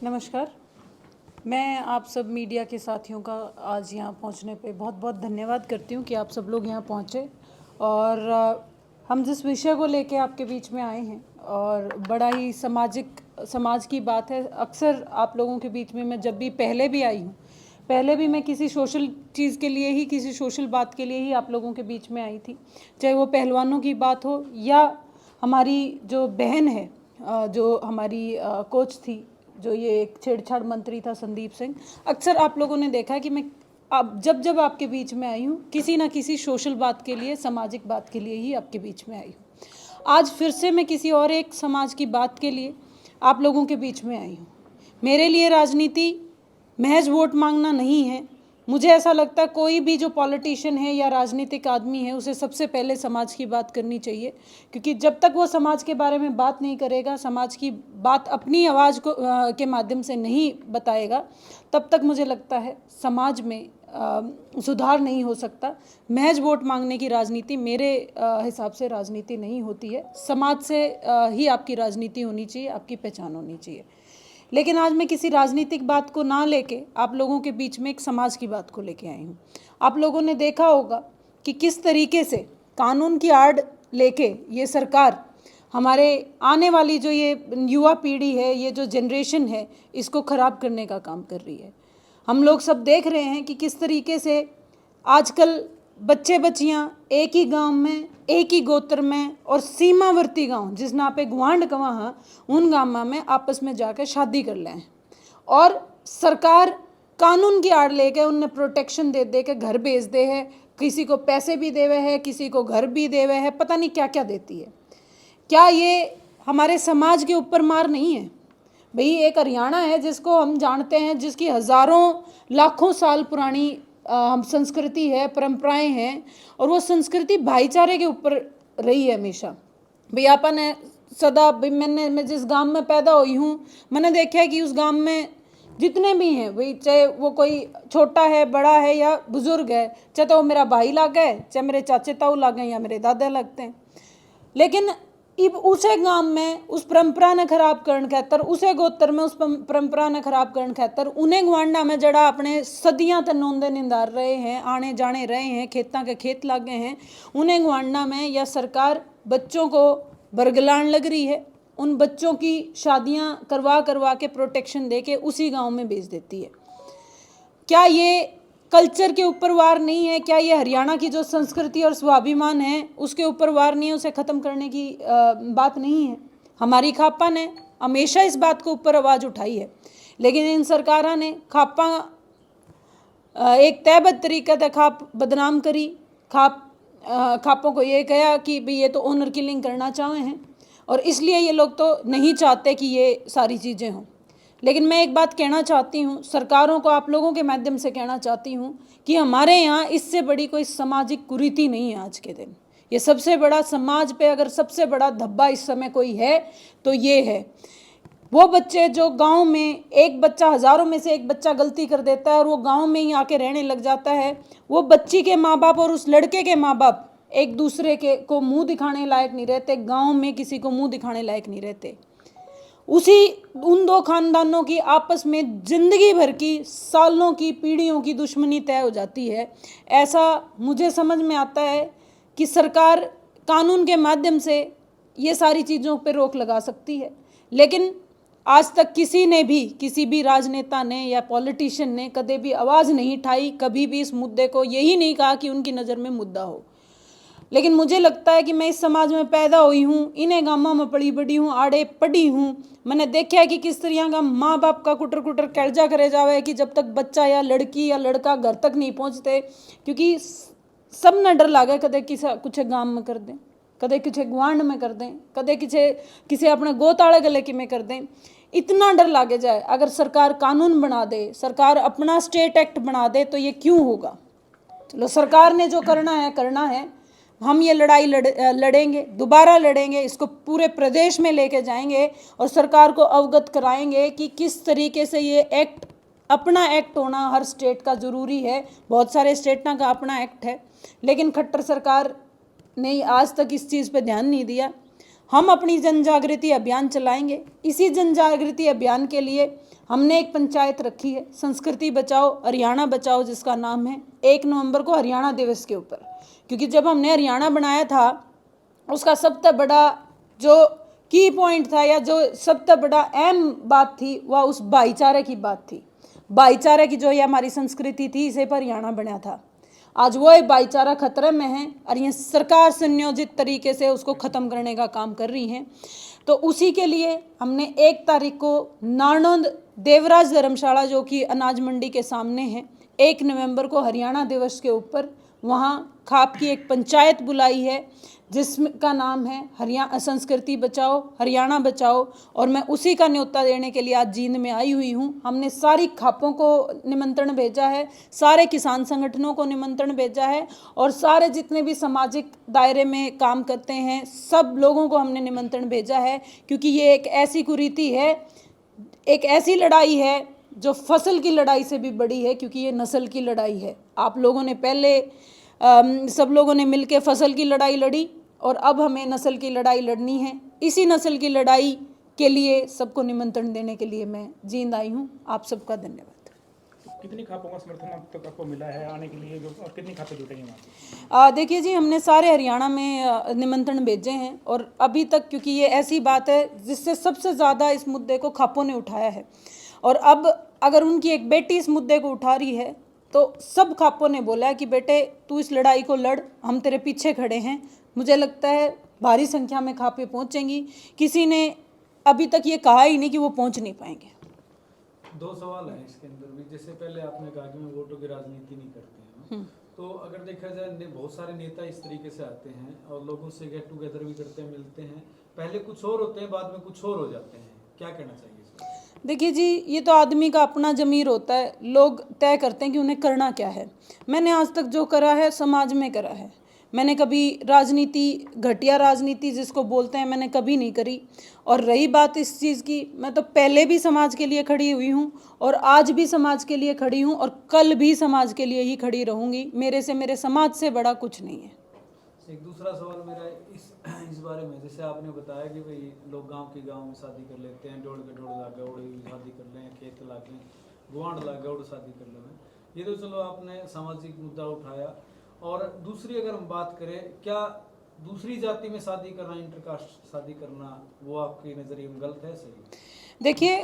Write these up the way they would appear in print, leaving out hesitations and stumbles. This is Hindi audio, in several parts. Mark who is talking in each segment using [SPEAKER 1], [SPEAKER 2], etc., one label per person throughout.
[SPEAKER 1] नमस्कार। मैं आप सब मीडिया के साथियों का आज यहाँ पहुँचने पे बहुत बहुत धन्यवाद करती हूँ कि आप सब लोग यहाँ पहुँचे और हम जिस विषय को लेके आपके बीच में आए हैं और बड़ा ही समाज की बात है। अक्सर आप लोगों के बीच में मैं जब भी पहले भी आई हूँ, पहले भी मैं किसी सोशल चीज़ के लिए ही, किसी सोशल बात के लिए ही आप लोगों के बीच में आई थी, चाहे वो पहलवानों की बात हो या हमारी जो बहन है, जो हमारी कोच थी, जो ये एक छेड़छाड़ मंत्री था संदीप सिंह। अक्सर आप लोगों ने देखा कि मैं अब जब आपके बीच में आई हूँ किसी ना किसी सोशल बात के लिए, सामाजिक बात के लिए ही आपके बीच में आई हूँ। आज फिर से मैं किसी और एक समाज की बात के लिए आप लोगों के बीच में आई हूँ। मेरे लिए राजनीति महज वोट मांगना नहीं है। मुझे ऐसा लगता है कोई भी जो पॉलिटिशियन है या राजनीतिक आदमी है उसे सबसे पहले समाज की बात करनी चाहिए, क्योंकि जब तक वो समाज के बारे में बात नहीं करेगा, समाज की बात अपनी आवाज़ के माध्यम से नहीं बताएगा, तब तक मुझे लगता है समाज में सुधार नहीं हो सकता। महज वोट मांगने की राजनीति मेरे हिसाब से राजनीति नहीं होती है। समाज से ही आपकी राजनीति होनी चाहिए, आपकी पहचान होनी चाहिए। लेकिन आज मैं किसी राजनीतिक बात को ना लेके आप लोगों के बीच में एक समाज की बात को लेके आई हूँ। आप लोगों ने देखा होगा कि किस तरीके से कानून की आड़ लेके ये सरकार हमारे आने वाली जो ये युवा पीढ़ी है, ये जो जनरेशन है, इसको ख़राब करने का काम कर रही है। हम लोग सब देख रहे हैं कि किस तरीके से आजकल बच्चे बच्चियाँ एक ही गांव में, एक ही गोत्र में और सीमावर्ती गांव जिस ना पे गुआंढ कहाँ, उन गाँव में आपस में जाकर शादी कर लें और सरकार कानून की आड़ लेके उन्हें प्रोटेक्शन दे दे के घर भेज दे है। किसी को पैसे भी देवे है, किसी को घर भी देवे है, पता नहीं क्या क्या देती है। क्या ये हमारे समाज के ऊपर मार नहीं है? भाई एक हरियाणा है जिसको हम जानते हैं, जिसकी हज़ारों लाखों साल पुरानी हम संस्कृति है, परंपराएं हैं, और वो संस्कृति भाईचारे के ऊपर रही है हमेशा। भाई अपन है सदा, भाई मैं जिस गांव में पैदा हुई हूँ, मैंने देखा है कि उस गांव में जितने भी हैं, भाई चाहे वो कोई छोटा है, बड़ा है या बुजुर्ग है, चाहे तो वो मेरा भाई लग है, चाहे मेरे चाचे ताऊ लग हैं या मेरे दादा लगते हैं, लेकिन इब उसे गांव में उस परंपरा ने खराब करने खातर, उसे गोत्र में उस परंपरा ने खराब करने खातर उन्हें गुआंढा में जड़ा अपने सदियां तक नोंदे निंदार रहे हैं, आने जाने रहे हैं, खेतां के खेत लागे हैं, उन्हें गुआंढा में या सरकार बच्चों को बरगलान लग रही है। उन बच्चों की शादियां करवा के प्रोटेक्शन दे के उसी गाँव में भेज देती है। क्या ये कल्चर के ऊपर वार नहीं है? क्या ये हरियाणा की जो संस्कृति और स्वाभिमान है उसके ऊपर वार नहीं है? उसे ख़त्म करने की बात नहीं है? हमारी खापा ने हमेशा इस बात को ऊपर आवाज़ उठाई है, लेकिन इन सरकारों ने खापा एक तयबद्ध तरीके से खाप बदनाम करी। खापों को ये कहा कि भाई ये तो ऑनर किलिंग करना चाहे हैं और इसलिए ये लोग तो नहीं चाहते कि ये सारी चीज़ें हों। लेकिन मैं एक बात कहना चाहती हूँ, सरकारों को आप लोगों के माध्यम से कहना चाहती हूँ कि हमारे यहाँ इससे बड़ी कोई सामाजिक कुरीति नहीं है। आज के दिन ये सबसे बड़ा समाज पे अगर सबसे बड़ा धब्बा इस समय कोई है तो ये है। वो बच्चे जो गांव में, एक बच्चा हज़ारों में से एक बच्चा गलती कर देता है और वो गांव में ही आके रहने लग जाता है, वो बच्ची के माँ बाप और उस लड़के के माँ बाप एक दूसरे के को मुँह दिखाने लायक नहीं रहते, गाँव में किसी को मुँह दिखाने लायक नहीं रहते। उन दो खानदानों की आपस में जिंदगी भर की, सालों की, पीढ़ियों की दुश्मनी तय हो जाती है। ऐसा मुझे समझ में आता है कि सरकार कानून के माध्यम से ये सारी चीज़ों पर रोक लगा सकती है, लेकिन आज तक किसी भी राजनेता ने या पॉलिटिशियन ने कभी भी आवाज़ नहीं उठाई, कभी भी इस मुद्दे को यही नहीं कहा कि उनकी नज़र में मुद्दा हो। लेकिन मुझे लगता है कि मैं इस समाज में पैदा हुई हूँ, इन्हें गाँव में पड़ी बड़ी हूँ, आड़े पड़ी हूँ। मैंने देखा है कि किस तरह का माँ बाप का कुटर कुटर कर्जा करे जावे कि जब तक बच्चा या लड़की या लड़का घर तक नहीं पहुँचते, क्योंकि सब न डर लागे कदे कुछ गाँव में कर दें, कदे किसी गुआंढ में कर दें, कदे किसी अपने गोताले गले की में कर दें। इतना डर लागे जाए। अगर सरकार कानून बना दे, सरकार अपना स्टेट एक्ट बना दे तो ये क्यों होगा? चलो सरकार ने जो करना है, हम ये लड़ाई लड़ेंगे, दोबारा लड़ेंगे, इसको पूरे प्रदेश में लेके जाएंगे और सरकार को अवगत कराएंगे कि किस तरीके से ये एक्ट, अपना एक्ट होना हर स्टेट का ज़रूरी है। बहुत सारे स्टेटों का अपना एक्ट है, लेकिन खट्टर सरकार ने आज तक इस चीज़ पे ध्यान नहीं दिया। हम अपनी जन जागृति अभियान चलाएंगे। इसी जन जागृति अभियान के लिए हमने एक पंचायत रखी है संस्कृति बचाओ हरियाणा बचाओ, जिसका नाम है 1 नवंबर को हरियाणा दिवस के ऊपर, क्योंकि जब हमने हरियाणा बनाया था उसका सबसे बड़ा जो की पॉइंट था या जो सबसे बड़ा अहम बात थी वह उस भाईचारे की बात थी। भाईचारे की जो ये हमारी संस्कृति थी, इसे पर हरियाणा बना था। आज वो एक भाईचारा खतरे में है और ये सरकार सुनियोजित तरीके से उसको ख़त्म करने का काम कर रही है। तो उसी के लिए हमने 1 तारीख को नारनौंद देवराज धर्मशाला जो कि अनाज मंडी के सामने है, 1 नवंबर को हरियाणा दिवस के ऊपर वहाँ खाप की एक पंचायत बुलाई है जिसका नाम है हरियाणा संस्कृति बचाओ हरियाणा बचाओ, और मैं उसी का न्योता देने के लिए आज जींद में आई हुई हूँ। हमने सारी खापों को निमंत्रण भेजा है, सारे किसान संगठनों को निमंत्रण भेजा है और सारे जितने भी सामाजिक दायरे में काम करते हैं सब लोगों को हमने निमंत्रण भेजा है, क्योंकि ये एक ऐसी कुरीति है, एक ऐसी लड़ाई है जो फसल की लड़ाई से भी बड़ी है, क्योंकि ये नस्ल की लड़ाई है। आप लोगों ने पहले सब लोगों ने मिलकर फसल की लड़ाई लड़ी और अब हमें नस्ल की लड़ाई लड़नी है। इसी नस्ल की लड़ाई के लिए सबको निमंत्रण देने के लिए मैं जींद आई हूँ। आप सबका धन्यवाद।
[SPEAKER 2] कितनी खापों का समर्थन अब तक आपको मिला है आने के लिए, और कितनी खापें जुटेंगी वहाँ?
[SPEAKER 1] देखिए जी, हमने सारे हरियाणा में निमंत्रण भेजे हैं और अभी तक, क्योंकि ये ऐसी बात है जिससे सबसे ज़्यादा इस मुद्दे को खापों ने उठाया है, और अब अगर उनकी एक बेटी इस मुद्दे को उठा रही है तो सब खापों ने बोला है कि बेटे तू इस लड़ाई को लड़, हम तेरे पीछे खड़े हैं। मुझे लगता है भारी संख्या में खापें पहुंचेंगी। किसी ने अभी तक ये कहा ही नहीं कि वो पहुंच नहीं पाएंगे।
[SPEAKER 3] 2 सवाल हैं इसके अंदर भी। जैसे पहले आपने कहा कि मैं वोटों की राजनीति नहीं करते हैं, तो अगर देखा जाए बहुत सारे नेता इस तरीके से आते हैं और लोगों से गेट टुगेदर भी करते हैं, मिलते हैं, पहले कुछ और होते हैं बाद में कुछ और हो जाते हैं, क्या कहना चाहिए?
[SPEAKER 1] देखिए जी, ये तो आदमी का अपना ज़मीर होता है, लोग तय करते हैं कि उन्हें करना क्या है। मैंने आज तक जो करा है समाज में करा है। मैंने कभी राजनीति, घटिया राजनीति जिसको बोलते हैं, मैंने कभी नहीं करी। और रही बात इस चीज़ की, मैं तो पहले भी समाज के लिए खड़ी हुई हूँ और आज भी समाज के लिए खड़ी हूँ और कल भी समाज के लिए ही खड़ी रहूँगी। मेरे समाज से बड़ा कुछ नहीं है।
[SPEAKER 3] एक दूसरा सवाल मेरा इस बारे में, जैसे आपने बताया कि भाई लोग गांव में शादी कर लेते हैं, डोड़ लागे उड़ शादी कर लें, खेत लागे गुआंढ लागे उड़ शादी कर लें। ये तो चलो आपने सामाजिक मुद्दा उठाया। और दूसरी अगर हम बात करें, क्या दूसरी जाति में शादी करना, इंटरकास्ट शादी करना, वो आपके नज़रिए में गलत है, सही?
[SPEAKER 1] देखिए,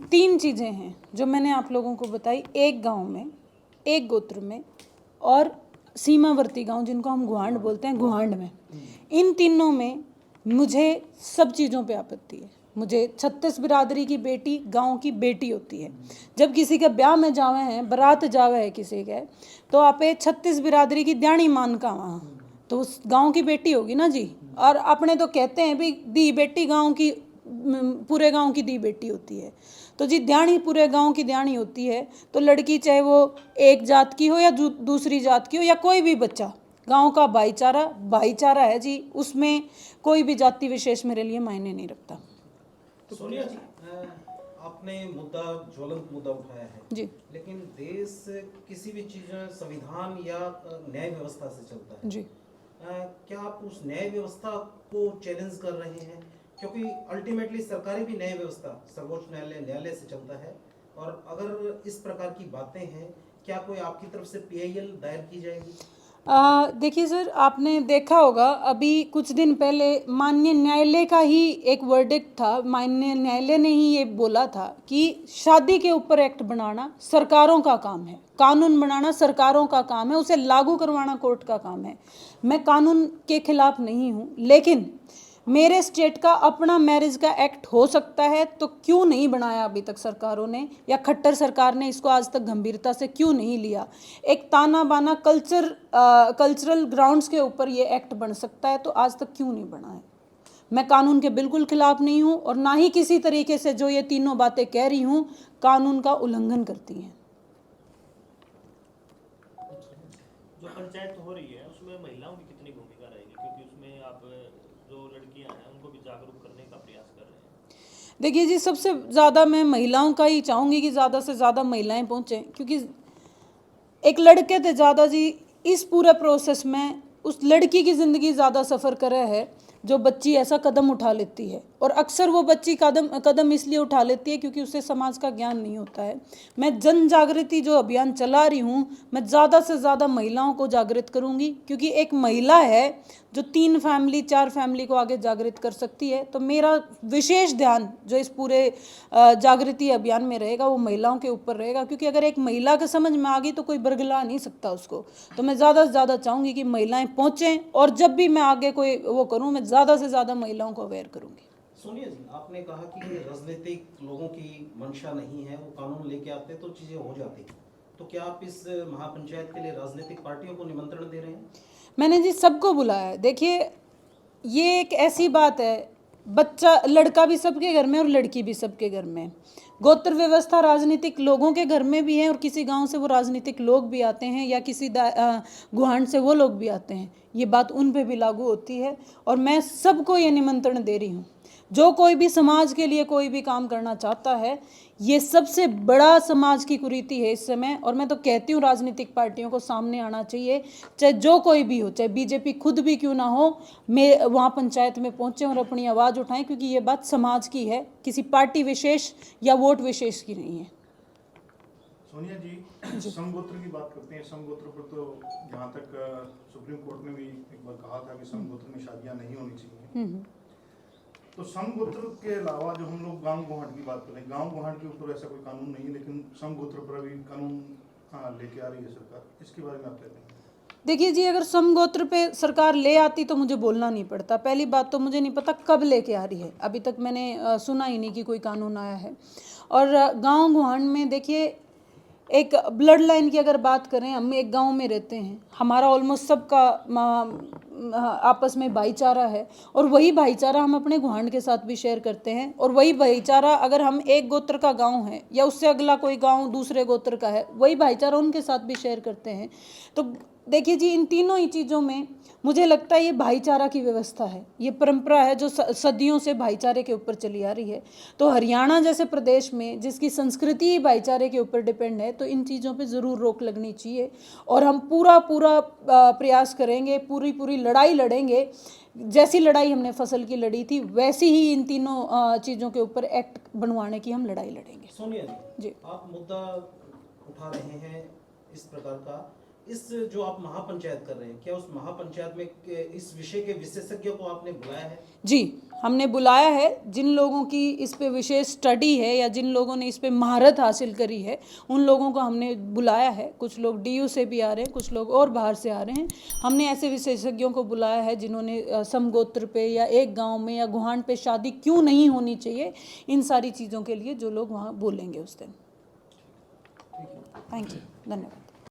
[SPEAKER 1] 3 चीज़ें हैं जो मैंने आप लोगों को बताई। एक गाँव में, एक गोत्र में और सीमावर्ती गांव जिनको हम गुआंढ बोलते हैं, गुआंढ में, इन तीनों में मुझे सब चीज़ों पे आपत्ति है। मुझे 36 बिरादरी की बेटी गांव की बेटी होती है। जब किसी के ब्याह में जावे हैं, बारात जावे है किसी के, तो आप 36 बिरादरी की ध्यानी मान का वहाँ तो उस गांव की बेटी होगी ना जी। और अपने तो कहते हैं भी दी बेटी गांव की, पूरे गांव की दी बेटी होती है, तो जी ध्यानी पूरे गांव की ध्यानी होती है। तो लड़की चाहे वो एक जात की हो या दूसरी जात की हो या कोई भी बच्चा, गांव का भाईचारा है जी, उसमें कोई भी जाति विशेष मेरे लिए मायने नहीं रखता।
[SPEAKER 4] तो सोनिया जी, आपने ज्वलंत मुद्दा उठाया है
[SPEAKER 1] जी,
[SPEAKER 4] लेकिन देश किसी भी चीज में संविधान या न्याय व्यवस्था से चलता है
[SPEAKER 1] जी।
[SPEAKER 4] क्या आप उस न्याय व्यवस्था को चैलेंज कर रहे हैं? क्योंकि अल्टीमेटली सरकारी भी न्याय व्यवस्था सर्वोच्च न्यायालय से चलता है, और अगर इस प्रकार की बातें हैं, क्या कोई आपकी तरफ से PIL दायर की जाएगी?
[SPEAKER 1] देखिए सर, आपने देखा होगा अभी कुछ दिन पहले माननीय न्यायालय का ही एक वर्डिक्ट था। माननीय न्यायालय ने ही ये बोला था कि शादी के ऊपर एक्ट बनाना सरकारों का काम है, कानून बनाना सरकारों का काम है, उसे लागू करवाना कोर्ट का काम है। मैं कानून के खिलाफ नहीं हूँ, लेकिन मेरे स्टेट का अपना मैरिज का एक्ट हो सकता है, तो क्यों नहीं बनाया अभी तक सरकारों ने, या खट्टर सरकार ने इसको आज तक गंभीरता से क्यों नहीं लिया? एक ताना बाना कल्चरल ग्राउंड्स के ऊपर ये एक्ट बन सकता है, तो आज तक क्यों नहीं बना है? मैं कानून के बिल्कुल खिलाफ नहीं हूँ और ना ही किसी तरीके से जो ये तीनों बातें कह रही हूँ कानून का उल्लंघन करती हैं।
[SPEAKER 5] जो पंचायत हो रही है उसमें महिलाओं की कितनी भूमिका रहेगी, क्योंकि उसमें आप जो लड़कियां हैं उनको भी जागरूक करने का प्रयास कर रहे हैं?
[SPEAKER 1] देखिए जी, सबसे ज़्यादा मैं महिलाओं का ही चाहूँगी कि ज़्यादा से ज़्यादा महिलाएं पहुँचें, क्योंकि एक लड़के से ज़्यादा जी इस पूरे प्रोसेस में उस लड़की की ज़िंदगी ज़्यादा सफ़र करे है जो बच्ची ऐसा कदम उठा लेती है। और अक्सर वो बच्ची कदम इसलिए उठा लेती है क्योंकि उसे समाज का ज्ञान नहीं होता है। मैं जन जागृति जो अभियान चला रही हूँ, मैं ज़्यादा से ज़्यादा महिलाओं को जागृत करूँगी, क्योंकि एक महिला है जो 3 फैमिली 4 फैमिली को आगे जागृत कर सकती है। तो मेरा विशेष ध्यान जो इस पूरे जागृति अभियान में रहेगा वो महिलाओं के ऊपर रहेगा, क्योंकि अगर एक महिला के समझ में आ गई तो कोई बरगला नहीं सकता उसको। तो मैं ज़्यादा से ज़्यादा चाहूँगी कि महिलाएं पहुँचें, और जब भी मैं आगे कोई वो करूँ, मैं ज़्यादा से ज़्यादा महिलाओं को अवेयर करूँगी।
[SPEAKER 4] सोनिया जी, आपने कहा कि राजनीतिक लोगों की मंशा नहीं है, वो कानून लेके आते तो चीज़ें हो जाती। तो क्या आप इस महापंचायत के लिए राजनीतिक पार्टियों को निमंत्रण दे रहे हैं?
[SPEAKER 1] मैंने जी सबको बुलाया है। देखिए, ये एक ऐसी बात है, बच्चा लड़का भी सबके घर में और लड़की भी सबके घर में। गोत्र व्यवस्था राजनीतिक लोगों के घर में भी है, और किसी गांव से वो राजनीतिक लोग भी आते हैं, या किसी गुहान से वो लोग भी आते हैं। ये बात उन पे भी लागू होती है, और मैं सबको ये निमंत्रण दे रही हूँ, जो कोई भी समाज के लिए कोई भी काम करना चाहता है। ये सबसे बड़ा समाज की कुरीति है इस समय, और मैं तो कहती हूँ राजनीतिक पार्टियों को सामने आना चाहिए, चाहे जो कोई भी हो, चाहे बीजेपी खुद भी क्यों ना हो, मैं वहाँ पंचायत में पहुँचें और अपनी आवाज़ उठाएं, क्योंकि ये बात समाज की है, किसी पार्टी विशेष या वोट विशेष की नहीं है।
[SPEAKER 6] सोनिया जी, समगोत्र की बात करते हैं। समगोत्र पर तो जहाँ तक सुप्रीम कोर्ट ने भी एक बार कहा था कि समगोत्र में शादियाँ नहीं होनी चाहिए। तो समगोत्र के अलावा जो हम लोग गांव गुहाट की बात करें, गांव गुहाट के ऊपर ऐसा कोई कानून नहीं है, लेकिन समगोत्र पर भी कानून लेके आ रही है सरकार। इसके बारे में आप कहते हैं?
[SPEAKER 1] देखिए जी, अगर समगोत्र पे सरकार ले आती तो मुझे बोलना नहीं पड़ता। पहली बात तो मुझे नहीं पता कब लेके आ रही है, अभी तक मैंने सुना ही नहीं कि कोई कानून आया है। और गांव गुहान में देखिए, एक ब्लड लाइन की अगर बात करें, हम एक गांव में रहते हैं, हमारा ऑलमोस्ट सबका आपस में भाईचारा है, और वही भाईचारा हम अपने गुहान के साथ भी शेयर करते हैं। और वही भाईचारा अगर हम एक गोत्र का गांव है या उससे अगला कोई गांव दूसरे गोत्र का है, वही भाईचारा उनके साथ भी शेयर करते हैं। तो देखिए जी, इन तीनों ही चीज़ों में मुझे लगता है ये भाईचारा की व्यवस्था है, ये परंपरा है जो सदियों से भाईचारे के ऊपर चली आ रही है। तो हरियाणा जैसे प्रदेश में जिसकी संस्कृति ही भाईचारे के ऊपर डिपेंड है, तो इन चीज़ों पे ज़रूर रोक लगनी चाहिए, और हम पूरा प्रयास करेंगे, पूरी लड़ाई लड़ेंगे। जैसी लड़ाई हमने फसल की लड़ी थी, वैसी ही इन तीनों चीज़ों के ऊपर एक्ट बनवाने की हम लड़ाई लड़ेंगे।
[SPEAKER 4] सोनिया
[SPEAKER 1] जी,
[SPEAKER 4] आप मुद्दा उठा रहे हैं इस प्रकार का, इस जो आप महापंचायत कर रहे हैं, क्या उस महापंचायत में इस विषय के विशेषज्ञों को आपने बुलाया है?
[SPEAKER 1] जी, हमने बुलाया है। जिन लोगों की इस पे विशेष स्टडी है या जिन लोगों ने इस पे महारत हासिल करी है, उन लोगों को हमने बुलाया है। कुछ लोग DU से भी आ रहे हैं, कुछ लोग और बाहर से आ रहे हैं। हमने ऐसे विशेषज्ञों को बुलाया है जिन्होंने समगोत्र पे या एक गांव में या गुहान पे शादी क्यों नहीं होनी चाहिए, इन सारी चीज़ों के लिए जो लोग वहाँ बोलेंगे उस दिन। थैंक यू, धन्यवाद।